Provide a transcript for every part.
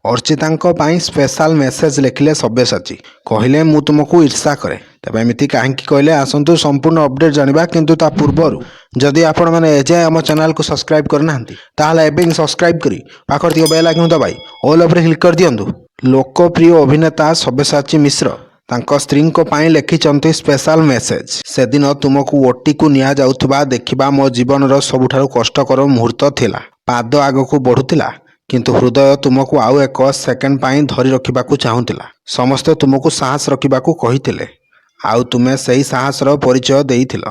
Archita special message लिखिले Sabyasachi कहले मु तुमको ईर्षा करे। तेज एमती कहीं कहले आसतु संपूर्ण अपडेट जाना किंतु ता पूर्वर जदि आपण मैंने एजाए आम चैनल को सब्सक्राइब करना ताहले सब्सक्राइब करी पाखर दियो बेल आइकन दबाई ऑल ओवर क्लिक कर दियंतु। लोकप्रिय अभिनेता सब्यसाची मिश्र तांको स्त्री को पाई लिखिं स्पेशल मेसेज। से दिन तुमको ओटी को निया जाउथबा देखिबा मो जीवन सबुठारु कष्टकर मुहूर्त थिला। पाद आगकू बढ़ुतिला किंतु हृदय तुमको आउ एक सेकेंड पाई धरी रखिबाकू चाहुतिला। समस्ते तुमको साहस रखिबाकू कहिथिले आउ तुमे सही साहसर परिचय देइथिल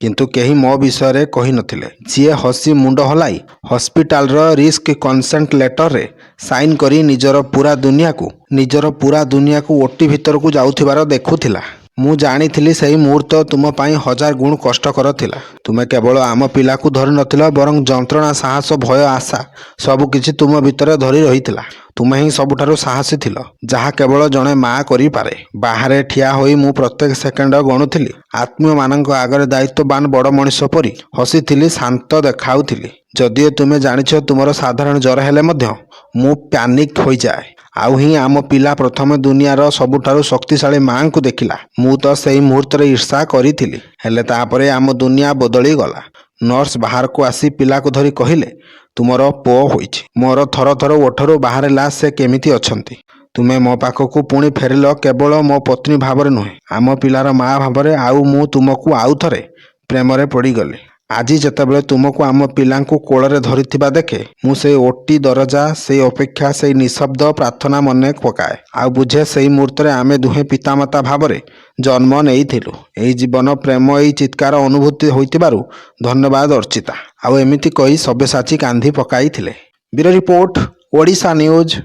किंतु केही मो विषय कहि नथिले। जिए हसी मुंड हलाई हॉस्पिटल रिस्क कंसेंट लेटर रे साइन करी निजर पूरा दुनिया को ओटी भीतर को जाउथिबार देखुथिला। मु जानी सही मुहूर्त तुम पाई 1000 गुण कष्टकर थिला। तुमे केवल आम पिला को धरि नथिला बरं जंत्रणा साहस भय आशा सब किछि तुम भीतर धरि रहिथिला। तुमे ही सबुठारु साहसी थिल जहा केवल जणे माँ करि पारे। बाहरे ठिया होई मु प्रत्येक सेकेंड गणुथिली आत्मीय मानक आगरे दायित्ववान बड़ मनीष परी हसीथिली शांत देखाउथिली। जदिओ तुमे जानिछ तुमर साधारण ज्वर हेले मध्य मु पैनिक हो जाए। आउ ही आम पिला प्रथम दुनियार सबुठारु शक्तिशाली माँ को देखिला। मु तो सही मुहूर्त ईर्षा करी हेले तापरे आम दुनिया बदली गला। नर्स बाहर को आसी पिला को धरी कहले तुमर पो होइछि। मोर थर थर ओठरू बाहरला से केमिति अछंती। तुमे मो पाखकू पुणी फेरिल केवल मो पत्नी भावरे नुहे आम पिलार माँ भावरे। आउ मु तुमको आउ थरे प्रेमरे पड़ी गली। आज जितेबाला तुमको आम पिला कोଳରେ धरिथिबा देखे मु से ओटी दरजा से अपेक्षा से निशब्द प्रार्थना मन पकाए। आ बुझे से मुहूर्त आमे दुहे पितामाता भावरे जन्म नेइथिलु। एई जीवन प्रेम एई चित्कार अनुभूति होइतिबारु धन्यवाद अर्चिता। आउ एमिति कही सब्यसाची कांधी पकाइथिले। Bureau report Odisha news.